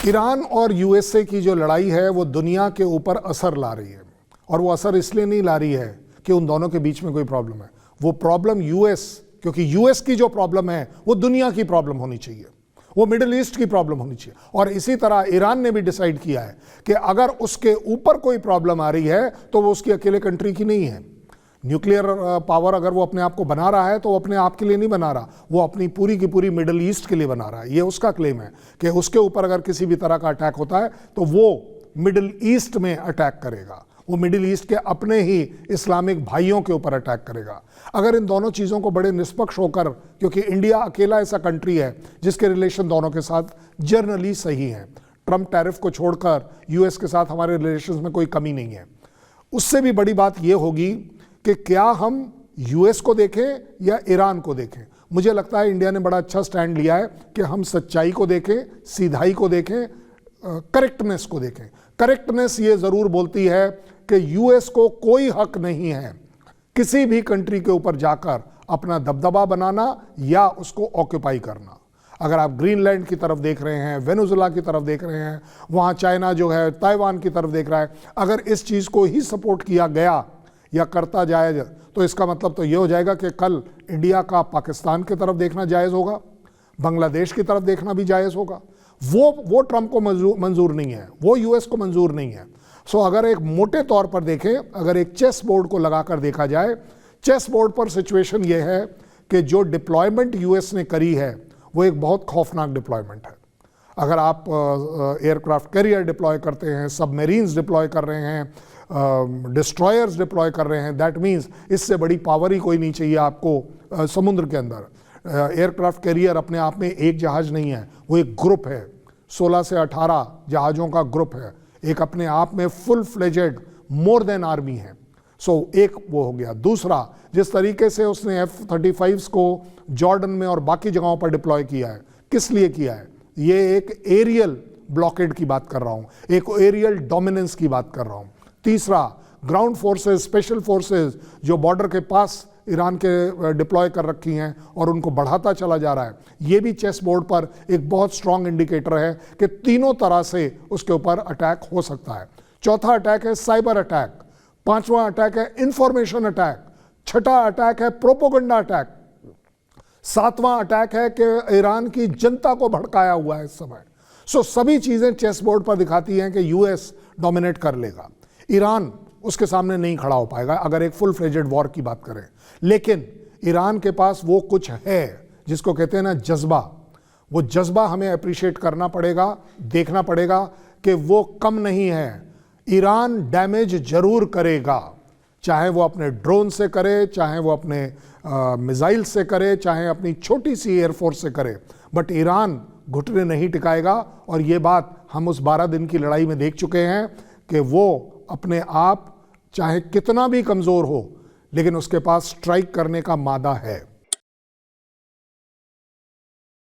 Iran और USA की जो लड़ाई है वो दुनिया के ऊपर असर ला रही है, और वो असर इसलिए नहीं ला रही है कि उन दोनों के बीच में कोई प्रॉब्लम है। वो प्रॉब्लम क्योंकि यूएस की जो प्रॉब्लम है वो दुनिया की प्रॉब्लम होनी चाहिए, वो मिडिल ईस्ट की प्रॉब्लम होनी चाहिए। और इसी तरह ईरान ने भी डिसाइड किया है कि अगर उसके ऊपर कोई प्रॉब्लम आ रही है तो वो उसकी अकेले कंट्री की नहीं है। न्यूक्लियर पावर अगर वो अपने आप को बना रहा है तो वो अपने आप के लिए नहीं बना रहा, वो अपनी पूरी की पूरी मिडिल ईस्ट के लिए बना रहा है। ये उसका क्लेम है कि उसके ऊपर अगर किसी भी तरह का अटैक होता है तो वो मिडिल ईस्ट में अटैक करेगा, वो मिडिल ईस्ट के अपने ही इस्लामिक भाइयों के ऊपर अटैक करेगा। अगर इन दोनों चीज़ों को बड़े निष्पक्ष होकर, क्योंकि इंडिया अकेला ऐसा कंट्री है जिसके रिलेशन दोनों के साथ जनरली सही हैं, ट्रम्प टैरिफ को छोड़कर यूएस के साथ हमारे रिलेशंस में कोई कमी नहीं है। उससे भी बड़ी बात यह होगी कि क्या हम यूएस को देखें या ईरान को देखें। मुझे लगता है इंडिया ने बड़ा अच्छा स्टैंड लिया है कि हम सच्चाई को देखें, सीधाई को देखें, करेक्टनेस को देखें। करेक्टनेस ये ज़रूर बोलती है कि यूएस को कोई हक नहीं है किसी भी कंट्री के ऊपर जाकर अपना दबदबा बनाना या उसको ऑक्यूपाई करना। अगर आप ग्रीनलैंड की तरफ देख रहे हैं, वेनेजुएला की तरफ देख रहे हैं, वहाँ चाइना जो है ताइवान की तरफ देख रहा है, अगर इस चीज़ को ही सपोर्ट किया गया या करता जाए तो इसका मतलब तो ये हो जाएगा कि कल इंडिया का पाकिस्तान की तरफ देखना जायज़ होगा, बांग्लादेश की तरफ देखना भी जायज़ होगा। वो ट्रंप को मंजूर नहीं है, वो यूएस को मंजूर नहीं है। सो अगर एक मोटे तौर पर देखें, अगर एक चेस बोर्ड को लगाकर देखा जाए, चेस बोर्ड पर सिचुएशन ये है कि जो डिप्लॉयमेंट यूएस ने करी है वो एक बहुत खौफनाक डिप्लॉयमेंट है। अगर आप एयरक्राफ्ट कैरियर डिप्लॉय करते हैं, सबमरीन्स डिप्लॉय कर रहे हैं, डिस्ट्रॉयर्स डिप्लॉय कर रहे हैं, दैट मीन्स इससे बड़ी पावर ही कोई नहीं चाहिए आपको समुद्र के अंदर। एयरक्राफ्ट कैरियर अपने आप में एक जहाज़ नहीं है, वो एक ग्रुप है, 16 से 18 जहाज़ों का ग्रुप है, एक अपने आप में full fledged more than army है। सो एक वो हो गया। दूसरा, जिस तरीके से उसने F-35 को जॉर्डन में और बाकी जगहों पर डिप्लॉय किया है, किस लिए किया है? ये एक एरियल ब्लॉकेड की बात कर रहा हूँ, एक एरियल डोमिनेंस की बात कर रहा हूँ। तीसरा, ग्राउंड फोर्सेस, स्पेशल फोर्सेस जो बॉर्डर के पास ईरान के डिप्लॉय कर रखी हैं और उनको बढ़ाता चला जा रहा है, ये भी चेस बोर्ड पर एक बहुत स्ट्रॉन्ग इंडिकेटर है कि तीनों तरह से उसके ऊपर अटैक हो सकता है। चौथा अटैक है साइबर अटैक, पांचवा अटैक है इंफॉर्मेशन अटैक, छठा अटैक है प्रोपोगंडा अटैक, सातवां अटैक है कि ईरान की जनता को भड़काया हुआ है इस समय। सो सभी चीजें चेस बोर्ड पर दिखाती हैं कि यूएस डोमिनेट कर लेगा, ईरान उसके सामने नहीं खड़ा हो पाएगा अगर एक फुल फ्लेजेड वॉर की बात करें। लेकिन ईरान के पास वो कुछ है जिसको कहते हैं ना जज्बा, वो जज्बा हमें अप्रिशिएट करना पड़ेगा, देखना पड़ेगा कि वो कम नहीं है। ईरान डैमेज जरूर करेगा, चाहे वो अपने ड्रोन से करे, चाहे वो अपने मिसाइल से करे, चाहे अपनी छोटी सी एयरफोर्स से करे, बट ईरान घुटने नहीं टिकाएगा। और ये बात हम उस 12 दिन की लड़ाई में देख चुके हैं कि वो अपने आप चाहे कितना भी कमज़ोर हो, लेकिन उसके पास स्ट्राइक करने का मादा है।